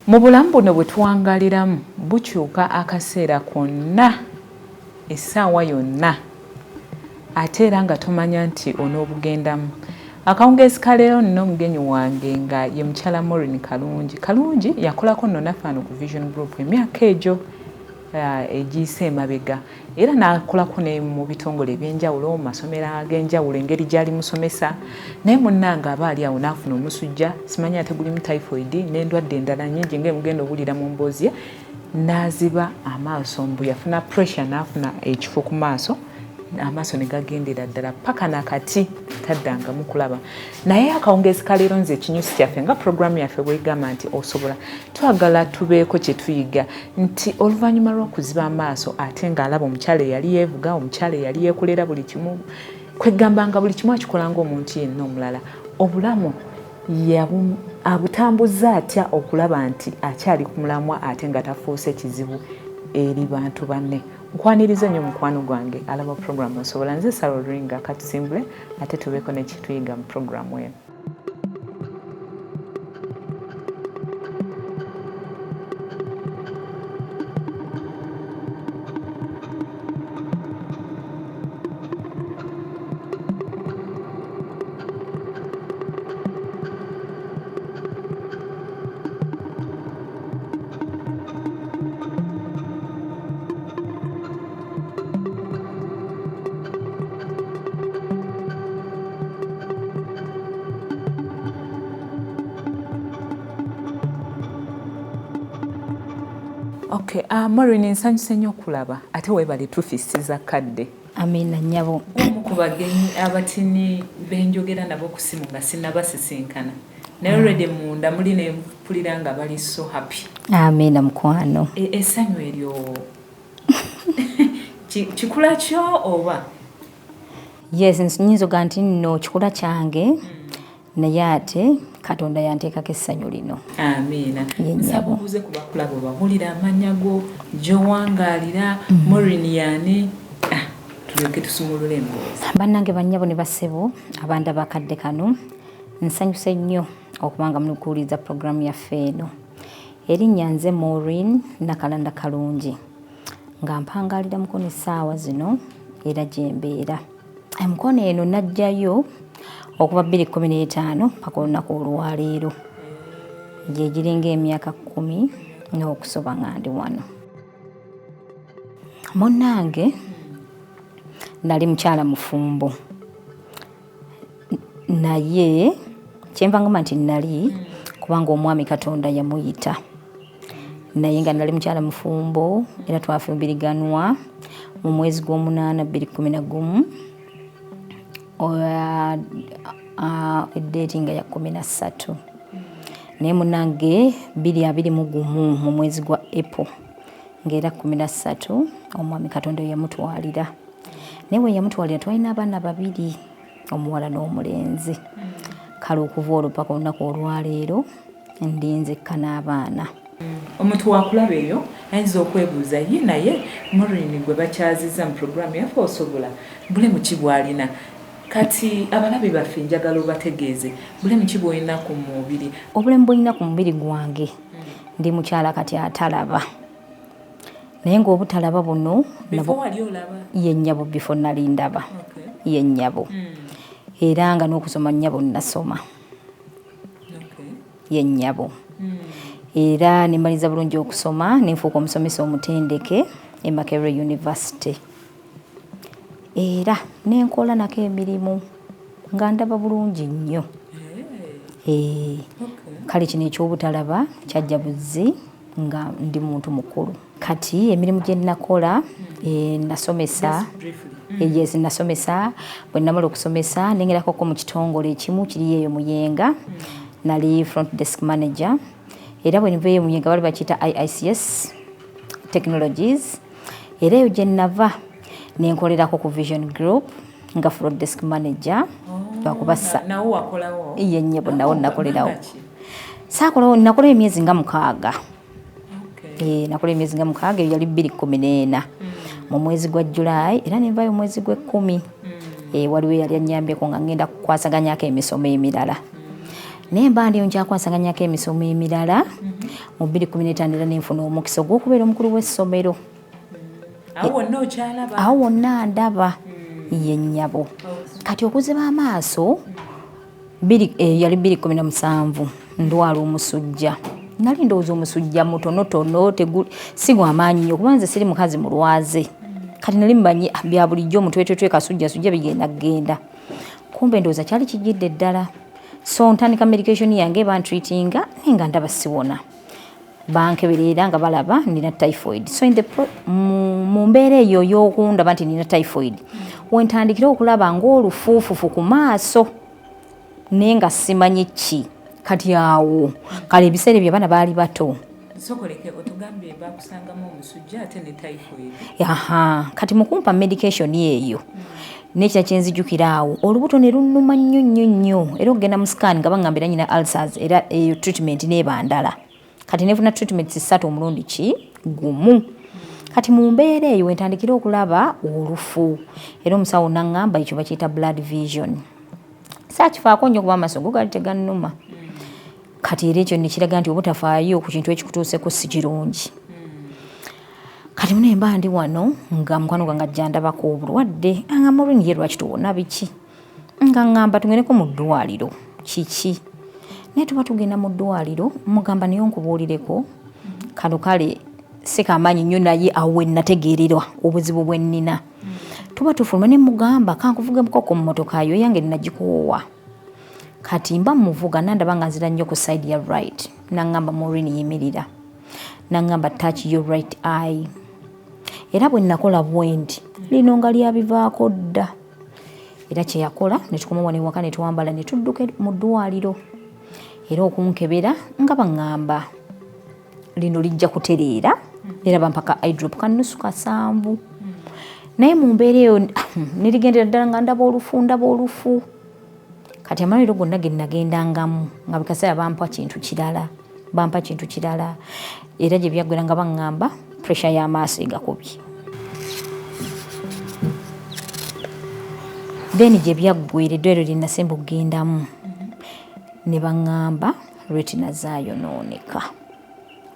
mu bulamu buno bwe tuwangaliramu bukyuka akaseera konna essaawa yonna ate era nga tomanya nti onoobugendamu. Akawungeezi ka leero nina omugenyi wange nga ye mukyala Maureen Kalungi yakolako nno naffe ku Vision Group emyaka egyo egiyise emabega era n'akolako ne mu bitongole eby'enjawulo mu masomero ag'enjawulo engeri gy'ali musomesa naye munnange aba ali awo n'afuna omusujja simanyi ate gulimu typhoid n'endwadde endala nnyingi ng'emugenda owulira mu mboozi ye n'aziba amaaso mbu yafuna pressure n'afuna ekifo ku maaso amaaso ne gagendera ddala paka nakati taddangamu kulaba. Naye akawungeezi ka leero nze ekinyusi kyaffe nga puroguramu yaffe bwegamba nti osobola twagala tubeeko kye tuyiga nti oluvannyuma lw'okuziba amaaso ate ng'alaba omukyala eyali yeevuga omukyala eyali yeekolera buli kimu kwegamba nga buli kimu akikola ng'omuntu yenna omulala obulamu abutambuza atya okulaba nti akyali ku mulamwa ate nga tafuuse kizibu eri bantu banne. Nkwaniriza nnyo mukwano gwange alaba puroguramu osobola nze Sarah Ringa katusimbule ate tubeeko ne kituyiga mu puroguramu eno. Okay, Maureen nsanyuse nnyo okulaba ate weebale tufisiza kadde. Amina nnyabo. Omu ku bagenyi abatini benjogera nabo ku simu nga sinnabasisinkana naye already munda muli ne mpulira nga bali so happy. Amina mukwano. Essanyu eryo kikula kyo oba? Yes, nsinyizo ganti nno kikula kyange naye ate Katonda yanteekako essanyu lino. Amiina. Nsabuuze ku bakulaba bawulira amannya go gy'owangaalira Maureen yaani tulyoke tusumulule emboozi. Bannange bannyabo ne bassebo abanda bakadde kano nsanyuse nnyo okuba nga mulikuwuliriza puroguramu yaffe eno. Erinnya nze Maureen Nakalanda Kalungi nga mpangaalira mukono essaawa zino era gye mbeera. Emikono eno najjayo okuva 2015 paka olunaku olwaleero gye giringa emyaka 10 n'okusoba nga ndi wano. Munnange nali mukyala mufumbo naye kyenva ngamba nti nali kubanga omwami Katonda yamuyita naye nga nali mukyala mufumbo era twafumbiriganwa mu mwezi gw'omunaana 2011 eddeeti nga ya 13 naye munnange 2021 mu mwezi gwa April ng'era 13 omwami Katonda yamutwalira naye we yamutwalira twalina abaana babiri omuwala n'omulenzi kale okuva olwo paka olunaku olwaleero ndi nzekka n'abaana. Omuntu wakulaba eyo ayinza okwebuuza ye naye Maureen gwe bakyaziza mu puroguramu yaffe osobola bulemu ki bw'alina kati abalabe baffe njagala obategeeze bulemu ki bw'olina ku mubiri? Obulemu bw'olina ku mubiri gwange ndi mukyala kati atalaba naye ng'obutalaba buno ye nnyabo before nali ndaba ye nnyabo era nga n'okusoma nnyabo nasoma ye nnyabo era nemaliza bulungi okusoma nenfuuka omusomesa omutendeke e Makerere University era nenkola nako emirimu nga ndaba bulungi nnyo. Kale kino ekyobutalaba kyajja buzzi nga ndi muntu mukulu. Kati emirimu gye nakola nasomesa yes nasomesa bwe namala okusomesa nengerako mu kitongole ekimu kiri eyo Muyenga nali front desk manager era bwe nveeyo Muyenga bali bakiyita IICS Technologies era eyo gye nava nenkolerako ku Vision Group nga front desk manager bakubassa nawo wakolawo ye nnyebo nawo nakolerawo saakolawo nakola emyezi nga 6 nakola emyezi nga 6 eyo yali 2014 mu mwezi gwa July era nenvayo mu mwezi gwa 10 waliwo yali annyambyeko nga ngenda kukwasaganyako emisomo emirala naye mba ndiyo nkyakwasaganyako emisomo emirala mu 2015 era nenfuna omukisa ogw'okubeera omukulu w'essomero. Awo wonna ndaba ye nnyabo. Kati okuziba amaaso yali 2017 ndwala omusujja. Nali ndowooza omusujja mutonotono si gw'amaanyi nnyo kuba nze siri mukazi mulwaze. Kati nali mmanyi bya bulijjo omutwetwetwe kasujjasujja bigenda kgenda. Kumbe ndowooza kyali kijjidde ddala. So ntandika medication yange bantreatinga naye nga ndaba siwona. Bankeberera nga balaba nina typhoid. So mu mbeera eyo y'okundaba nti nina typhoid wentandikira okulaba ng'olufuufufu ku maaso naye nga simanyi ki. Kati awo kale ebiseera ebyo abaana baali bato. Sokoleke otugambye bakusangamu omusujja ate ne typhoid. Kati mu kumpa medication eyo nekira kyenzijukira awo olubuto ne lunnuma nnyo era okugenda mu scan nga baŋŋamba era nyina ulcers era eyo treatment n'ebandala. Kati nefuna treatment 3 omulundi gumu. Kati mu mbeera eyo wentandikira okulaba olufu era omusawo naŋŋamba ekyo bakiyita blood vision. Saakifaako nnyo kuba amaaso go gali tegannuma. Kati era ekyo nekiraga nti obutafaayo ku kintu ekikutuuseko si kirungi. Kati munaye mba ndi wano nga mukwano gwange ajja ndabako obulwadde aŋŋamba olwini ye lwaki tuwona biki nga ŋŋamba tugendeko mu ddwaliro kiki naye tuba tugenda mu ddwaliro mugamba naye onkubuulireko kano kale si kamaanyi nnyo naye awo we nategeererwa obuzibu bwe nnina. Tuba tufuluma ne mugamba kankuvuge mukoko mu mmotoka yo yange nagikoowa. Kati mba muvuga nandaba nga nzira nnyo ku side ya right. Naŋŋamba Maureen yimirira. Naŋŋamba touch your right eye. Era bwe nakola bwendi lino nga lyabivaako dda. Era kye yakola ne tukoma wano ewaka ne tuwambala ne tudduka mu ddwaliro. Era okunkebera nga baŋŋamba lino lijja kutereera era bampaka eye drop kanusu kasanvu. Naye mu mbeera eyo nerigendera ddala nga ndaba olufu. Kati amalwaliro gonna ge nagendangamu nga buli kaseera bampa kintu kirala era gye byaggwera nga baŋŋamba pressure y'amaaso egakubye. Then gye byaggwera eddwaliro lye nasemba okugendamu ne baŋŋamba retina zaayonooneka.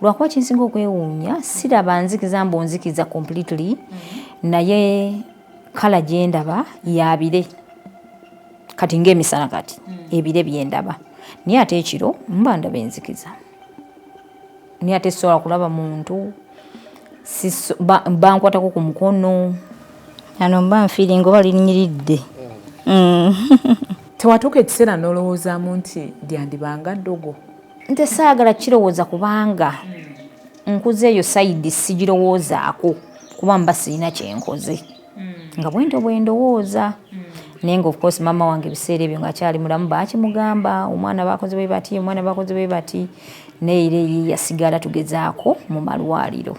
Lwakuba kinsinga okwewuunya siraba nzikiza mbonzikiza completely naye kala gye ndaba yabire kati ng'emisana kati ebire byendaba naye ate ekiro mba ndaba enzikiza naye ate sisobola kulaba muntu bankwatako ku mukono ano mba nfiiringa oba linnyiridde. Tewatuuka ekiseera n'olowoozaamu nti lyandibanga ddogo? Nte saagala kirowooza kubanga nkuze eyo sayidi sigirowoozaako kuba mba sirina kyenkoze nga bwento bwendowooza. Naye nga of course mama wange ebiseera ebyo ng'akyali mulamu baakimugamba omwana bakoze bwe bati naye era yasigala tugezaako mu malwaliro.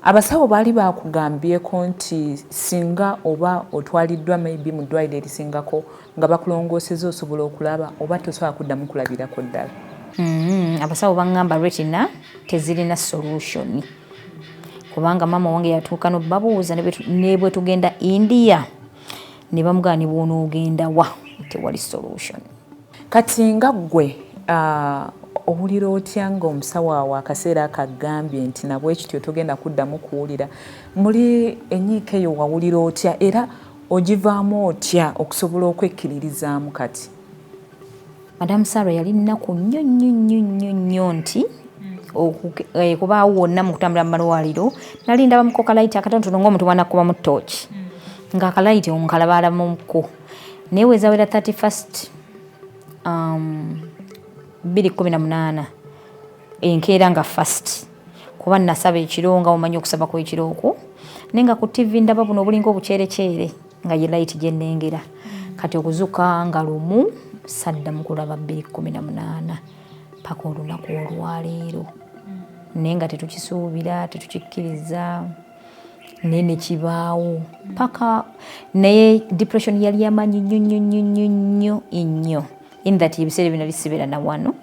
Abasawo baali bakugambyeko nti singa oba otwaliddwa maybe mu ddwaliro erisingako nga bakulongooseza osobola okulaba oba tosobola kuddamu kulabirako ddala? Abasawo baŋŋamba retina tezirina solution kubanga mama wange yatuuka n'obabuuza ne bwe tugenda India ne bamugamba ne bw'onoogenda wa tewali solution. Kati nga ggwe owulira otya ng'omusawo awo akaseera akagambye nti nabwe kityo togenda kuddamu kuwulira, muli enyiika eyo wawulira otya era ogivaamu otya okusobola okwekkiririzaamu? Kati Madam Sarah yali nnaku nnyo nti kubaawo wonna mu kutambula mu malwaliro nali ndaba muko kalayiti akatonotono ng'omuntu bw'anakuba mu tooki ng'akalayiti onkalabalamuko naye wezawera 31st 2018 enkeera nga fast kuba nasaba ekiro nga omanyi okusaba kw'ekiro okwo naye nga ku TV ndaba buno obulinga obuceereceere nga ye layiti gye nnengera. Kati okuzuka nga lumu saddamu kulaba 2018 paka olunaku olwaleero naye nga tetukisuubira tetukikkiriza naye ne kibaawo paka naye depression yali yamanyi nnyo in that ebiseera bino bisibeera na wano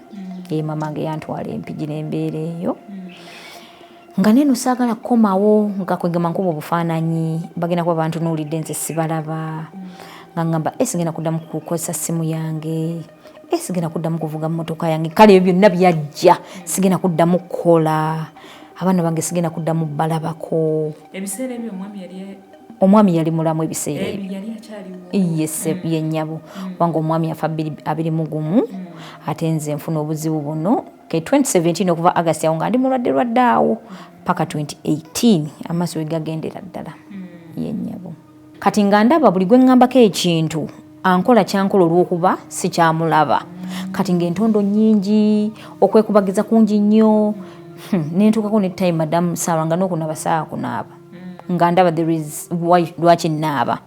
mamange yantwala empigi n'embeera eyo nga neno saagala kukomawo nga kwegema nkuba obufaananyi bagenda kuba bantunuulidde nze sibalaba nga ngamba ngenda kuddamu kukozesa simu yange sigenda kuddamu kuvuga mmotoka yange kale ebyo byonna byajja sigenda kuddamu kukola abaana bange sigenda kuddamu balabako ebiseera ebyo omwami yali mulamu ebiseera yali akyaliwo yese yennyabo wanga omwami afa 21 ate nze nfuna obuzibu buno ke 2017 okuva August yawo nga ndi mulwadde awo paka 2018 amaaso we gagendera ddala yennyabo kati nga ndaba buli gwe ngambako ekintu ankola kyankola olw'okuba si kyamulaba kati ng'entondo nnyingi okwekubagiza kungi nnyo nentuukako ne time madamu saawa nga n'okunaaba saawa kunaaba nga ndaba there is lwaki naaba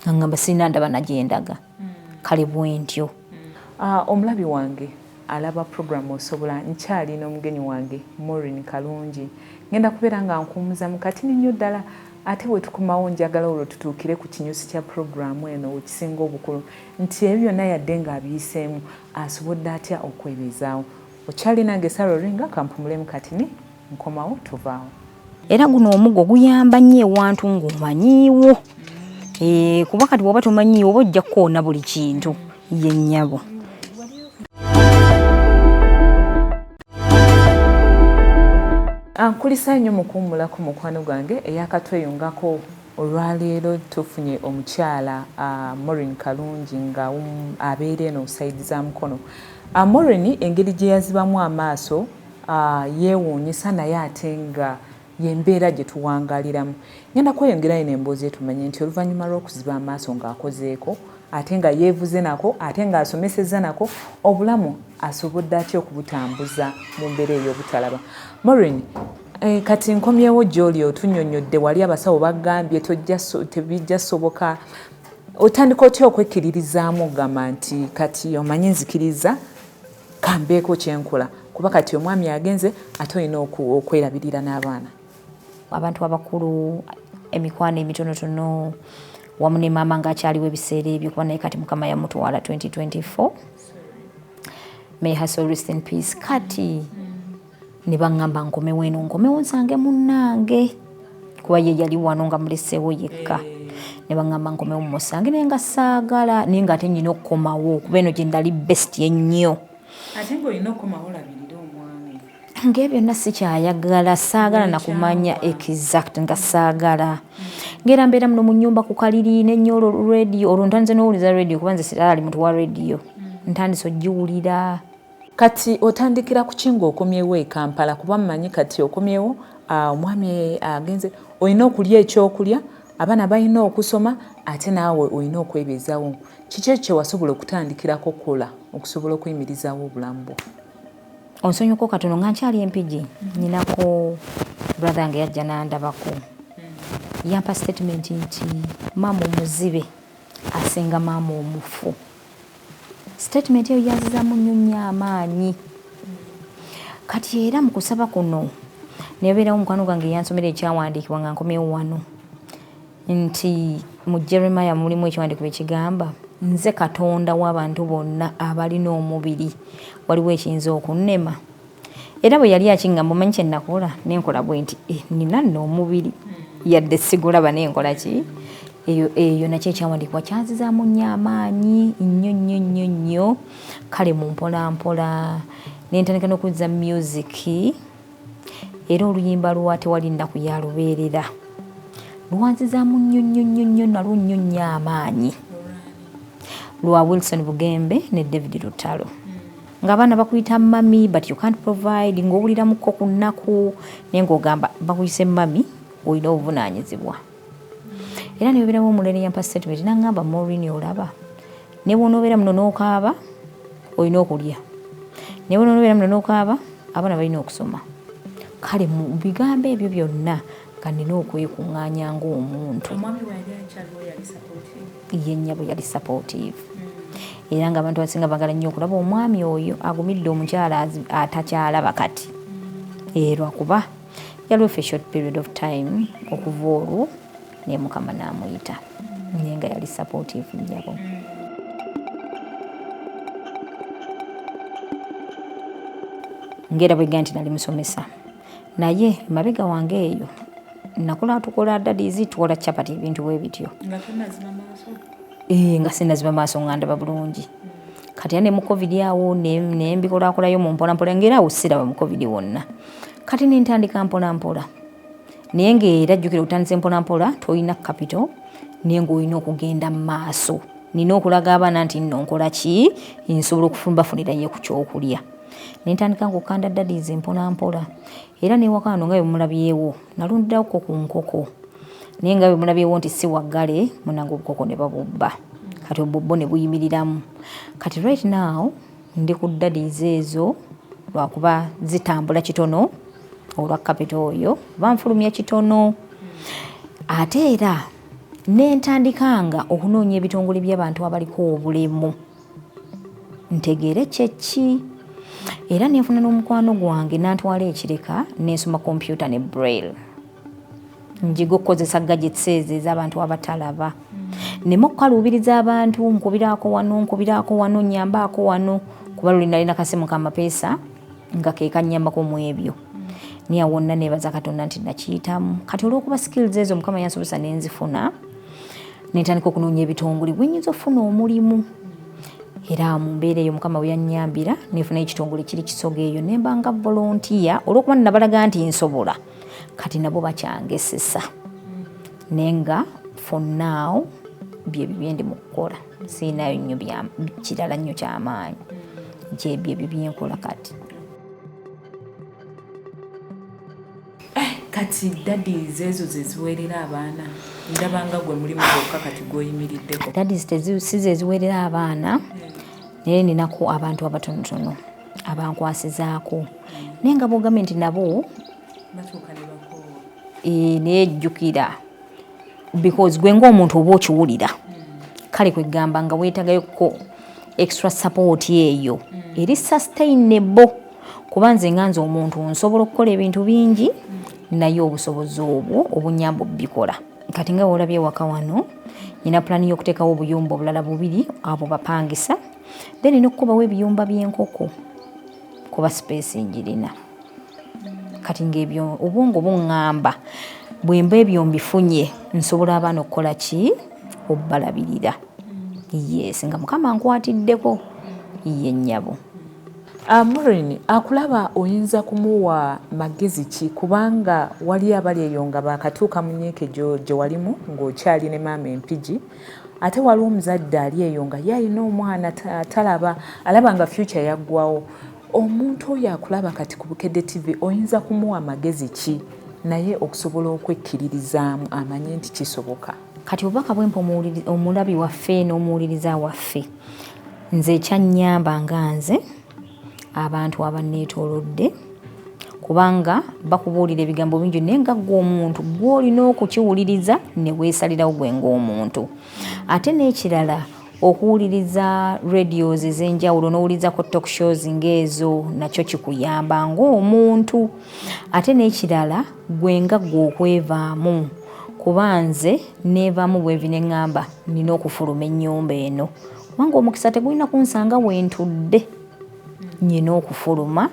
nga ngamba sirina ndaba nagyendaga kale bwentyo omulabi wange alaba program osobola nkyalina omugenyi wange Maureen Kalungi ngenda kubeera nga nkuumuza mu katini nnyo ddala ate bwe tukomawo njagala olwo tutuukire ku kinyusi kya programu eno wekisinga obukulu nti ebyo byonna yadde ng'abiyiseemu asobodde atya okwebeezaawo okyali nange Sarolinga kampumulemu katini nkomawo tuvaawo era guno omuggo guyamba nnyo ewantu ng'omanyiiwo kuba kati bw'oba tomanyiiwo oba ojja kukoona buli kintu yennyabo Nkulisa nnyo mukuwummulako mukwano gwange eyakatweyungako olwaleero tufunye omukyala Maureen Kalungi nga abeera eno sayidi za mukono. Maureen engeri gye yazibamu amaaso yeewuunyisa naye ate nga yembeera gye tuwangaliramu. Ngenda kweyongerayo n'emboozi tumanye nti oluvannyuma lw'okuziba amaaso ng'akozeeko ate nga yeevuze nako ate ng'asomesezza nako obulamu asobodde atya okubutambuza mu mbeera ey'obutalaba. Maureen, kati nkomyewo gy'oli otunnyonnyodde wali abasawo bagambye tebijja soboka otandika otya okwekkiririzaamu ogamba nti kati omanyi nzikiriza kambeeko kyenkola kuba kati omwami agenze ate olina okwerabirira n'abaana abantu abakulu emikwano emitonotono wamu ne maama ng'akyaliwo ebiseera ebyo kuba naye kati mukama yamutwala 2024 may her soul rest in peace kati ne baŋŋamba nkomewo eno nkomewo nsange munnange kuba ye yali wano nga muleseewo yekka ne baŋŋamba nkomewo musange naye nga saagala naye ng'ate nnyina okukomawo kuba eno gye ndali best ennyo ate ng'olina okukomawo olabirira omwami ng'ebyo byonna sikyayagala saagala nakumanya exact nga saagala ng'era mbeera muno mu nnyumba ku kaliri n'ennyo olwo radio olwo ntandise n'owuliza radio kuba nze siraali muntu wa radio ntandise ogiwulira kati otandikira ku ki ng'okomyewo e Kampala kuba mmanyi kati okomyewo omwami agenze olina okulya ekyokulya abaana balina okusoma ate naawe olina okwebeezaawo kiki ekyo kye wasobola okutandikirako kola okusobola okuyimirizaawo obulamu bwo onsonyiwako katono nga nkyali empigi nyinako brother yange yajja n'andabako yampa statement nti maama omuzibe asinga maama omufu statement eyo yazizaamu nnyo nnyo amaanyi kati era mu kusaba kuno nebeerawo mukwano gwange yansomera ekyawandiikibwa nga nkomyewo wano nti mu Jeremiah mulimu ekiwandiiko ekigamba nze Katonda w'abantu bonna abalina omubiri waliwo ekiyinza okunnema era bwe yali akingamba omanyi kye nakola nenkola bwe nti nina nno omubiri yadde sigulaba nenkola ki eyo nakyo ekyawandiikibwa kyanzizaamu nnyo amaanyi nnyo nnyo nnyo nnyo kale mu mpolampola nentandika n'okuzza music era oluyimba lwa tewali nnaku yalubeerera lwanzizaamu nnyo nnyo nnyo nnyo nalwo nnyo nnyo amaanyi lwa Wilson Bugembe ne David Lutalo ng'abaana bakuyita mami but you can't provide ng'owuliramuko ku nnaku naye ng'ogamba bakuyise mami olina obuvunaanyizibwa era ne bebeeramu omulere yampa statement n'angamba Maureen olaba ne bw'onoobeera muno n'okaaba olina okulya ne bw'onoobeera muno n'okaaba abaana balina okusoma kale mu bigambo ebyo byonna nga nina okwekuŋŋaanya ng'omuntu ye nnyabo yali supportive era ng'abantu abasinga bagala nnyo okulaba omwami oyo agumidde omukyala atakyalaba kati lwakuba yaliwo for a short period of time okuva olwo naye mukama n'amuyita naye nga yali supportive nnyabo ng'era bwegga nti nali musomesa naye mabega wange eyo nakola tukola dadizi tukola chapati ebintu bwe bityo nga sinnaziba maaso nga ndaba bulungi kati ne mu covid awo ne mbikolaakolayo mu mpolampola ngera awo siraba mu covid wonna kati nentandika mpolampola naye ng'era jjukira otandise mpolampola tolina capital naye ng'olina okugenda mu maaso nina okulaga abaana nti nno nkola ki nsobola okufumbafunirayo ku kyokulya nentandika ng'okanda daddies mpolampola era newaka wano nga bwe mulabyewo nalundirawo ku nkoko naye nga bwe mulabyewo nti si waggale munange obukoko ne babubba kati obubbo ne buyimiriramu kati right now ndi ku daddies ezo lwakuba zitambula kitono olwa capital oyo banfulumya kitono ate era nentandikanga okunoonya ebitongole by'abantu abaliko obulemu ntegeere kyeki era nenfuna n'omukwano gwange nantwala ekireka nensoma computer ne braille njiga okukozesa gadgets ezo ez'abantu abatalaba nemu okukaluubiriza abantu nkubiraako wano nyambaako wano kuba luli nalina kasimu kamapeesa nga keekanyambako mu ebyo niye wonna nebaza Katonda nti nakiyitamu kati olw'okuba skills ezo Mukama yansobozesa nenzifuna nentandika okunoonya ebitongole bwenyinza okufuna omulimu era mu mbeera eyo Mukama bwe yannyambira nefuna ekitongole kiri Kisoga eyo nemba nga volunteer olw'okuba nabalaga nti nsobola kati nabo bakyangesesa nenga for now byebyo byendi mu kukola siinayo nnyo kirala nnyo kyamaanyi gyebyo byenkola kati. Kati daddies ezo zeziwerera abaana ndabanga gwe mulimu gwokka kati gwoyimiriddeko. Daddies size eziwerera abaana naye ninako abantu abatonotono abankwasizaako naye nga bwogambye nti nabo batuuka ne bakoowa nejjukira because gwe ng'omuntu oba okiwulira kale kwegamba nga weetagayoko extra support eyo eri sustainable kuba nze nga nze omuntu nsobola okukola ebintu bingi naye obusobozi obwo obunyambo bikola kati nga olabye waka wano nina plani y'okuteekawo obuyumba obulala 2 abo bapangisa then n'okubawo ebiyumba by'enkoko kuba space njirina kati ng'ebyo obwongo buŋŋamba bwemba ebyo mbifunye nsobola abaana okukola ki obbalabirira yes nga Mukama nkwatiddeko ye nnyabo. Maureen, akulaba oyinza kumuwa magezi ki kubanga wali abali eyo nga bakatuuka mu nyeeke gye walimu ng'okyali ne maama empigi ate waliwo omuzadde ali eyo nga yalina omwana talaba alaba nga future yaggwawo omuntu oyo akulaba kati ku Bukedde TV oyinza kumuwa magezi ki naye okusobola okwekkiririzaamu amanye nti kisoboka. Kati obubaka bwempa omulabi waffe n'omuwuliriza waffe nze ekyannyamba nga nze abantu abanneetoolodde kubanga bakubuulira ebigambo bingi naye nga gwe omuntu gw'olina okukiwuliriza ne weesalirawo gwe ng'omuntu ate n'ekirala okuwuliriza radios ez'enjawulo n'owulirizako talk shows ng'ezo nakyo kikuyamba ng'omuntu ate n'ekirala gwe nga gwe okwevaamu kuba nze neevaamu bwevi ne ŋŋamba nina okufuluma ennyumba eno kubanga omukisa tegulina kunsanga wentudde nyina okufuluma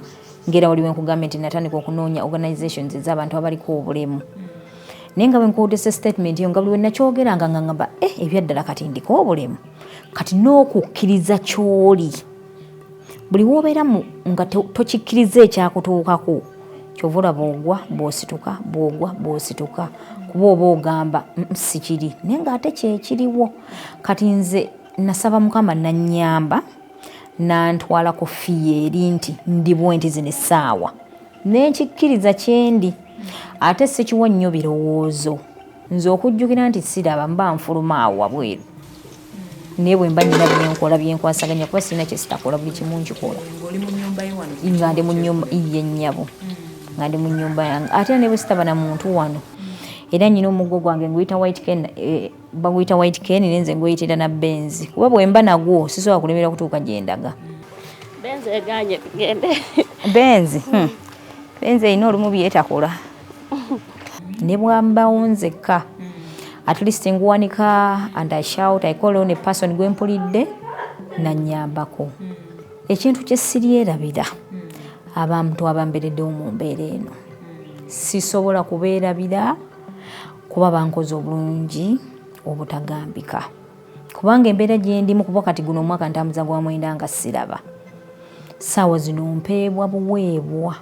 ngera waliwo enkugambye nti natandika okunoonya organizations ez'abantu abaliko obulemu naye nga bwe nkuwuddisa statement eyo nga buli we nakyogeranga nga ŋŋamba ebyaddala kati ndiko obulemu kati n'okukkiriza ky'oli buli w'obeeramu nga tokikkiriza ekyakutuukako kyova olaba ogwa bw'osituka bw'ogwa bw'osituka kuba oba ogamba sikiri naye ng'ate kyekiriwo kati nze nasaba Mukama nannyamba nantwalako fiye eri nti ndi bwenti zino essaawa nenkikkiriza kyendi ate sikiwa nnyo birowoozo nze okujjukira nti siraba mba nfuluma awo wabweru naye bwe mba nyina byenkola byenkwasaganya kuba sirina kyesitakola buli kimu nkikola nga ndi mu nnyumba ye nnyabo nga ndi mu nnyumba yange ate ne bwe sitaba na muntu wano era nyina omuggo gwange nguyita white cane baguyita white cane nenze nguyitira na benzi kuba bwe mba nagwo sisobola kulemera kutuuka gye ndaga benzi eganye tugende benzi benzi erina olumu byetakola ne bwambawo nzekka at least nguwanika and I shout I call on a person gwe mpulidde nannyambako ekintu kye siryerabira abantu abambereddewo mu mbeera eno sisobola kubeerabira kuba bankoze obulungi obutagambika kubanga embeera gye ndimu kuba kati guno omwaka ntambuza gwa mwenda nga siraba ssaawa zino mpeebwa buweebwa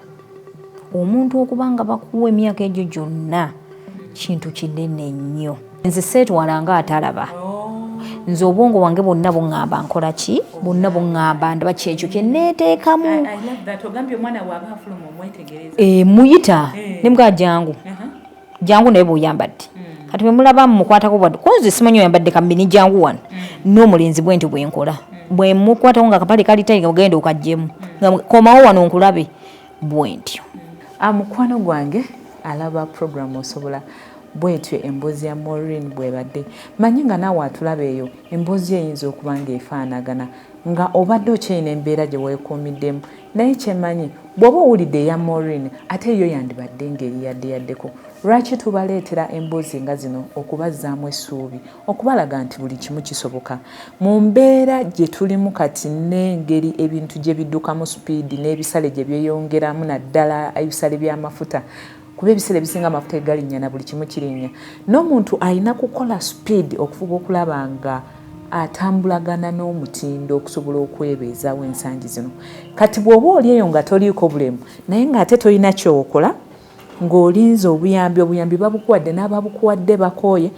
omuntu okuba nga bakuwa emyaka egyo gyonna kintu kinene nnyo nze seetwala nga atalaba nze obwongo wange bwonna buŋŋamba nkola ki bwonna buŋŋamba ndaba kyekyo kye neeteekamu muyita ne mbwa jangu jangu naye bw'oyambadde kati bwe mulaba mumukwatako bwadde konze simanyi oyambadde kambini jangu wano n'omulenzi bwe nti bwenkola bwe mukwatako nga kapale kali tayiga ogenda okaggyemu komawo wano nkulabe bwe ntyo. Mukwano gwange alaba program osobola bwetyo emboozi ya Maureen bwebadde manyi nga naawe atulaba eyo emboozi eyinza okuba nga efaanagana nga obadde okyayina embeera gye weekuumiddemu naye kyemanyi bw'oba owulidde eya Maureen ate yo yandibadde ngeri yaddeyaddeko. Lwaki tubaleetera emboozi nga zino okubazzaamu essuubi okubalaga nti buli kimu kisoboka mu mbeera gye tulimu kati n'engeri ebintu gye biddukamu supiidi n'ebisale gye byeyongeramu naddala ebisale by'amafuta kuba ebiseera ebisinga amafuta egalinnya na buli kimu kirinnya n'omuntu alina kukola supiidi okufuba okulaba nga atambulagana n'omutindo okusobola okwebeezaawo ensangi zino. Kati bw'oba oli eyo nga toliiko bulemu naye ng'ate tolina kyokola ng'olinze obuyambi babukuwadde n'ababukuwadde bakooye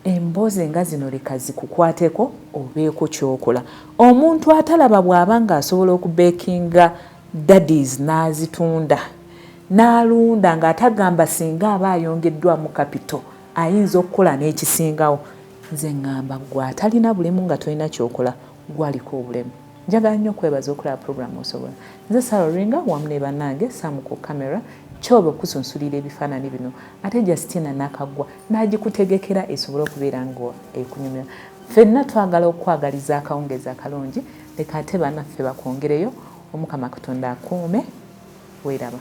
emboozi nga zino leka zikukwateko obeeko kyokola. Omuntu atalaba bw'aba ng'asobola okubeekinga daddies n'azitunda n'alunda ng'atagamba singa aba ayongeddwamu kapito ayinza okukola n'ekisingawo. Nze ŋŋamba gwe atalina bulemu nga tolina kyokola gwaliko obulemu. Njagala nnyo okwebaza okulaba puroguramu osobola. Nze Sarah Ringa wamu ne bannange Sam ku kamera kyoba okusunsulira ebifaananyi bino ate Justina Nakaggwa n'agikutegekera esobole okubeera nga ekunyumira. Ffenna twagala okwagaliza akawungeezi akalungi leka ate bannaffe bakwongereyo. Omukama Katonda akuume weeraba.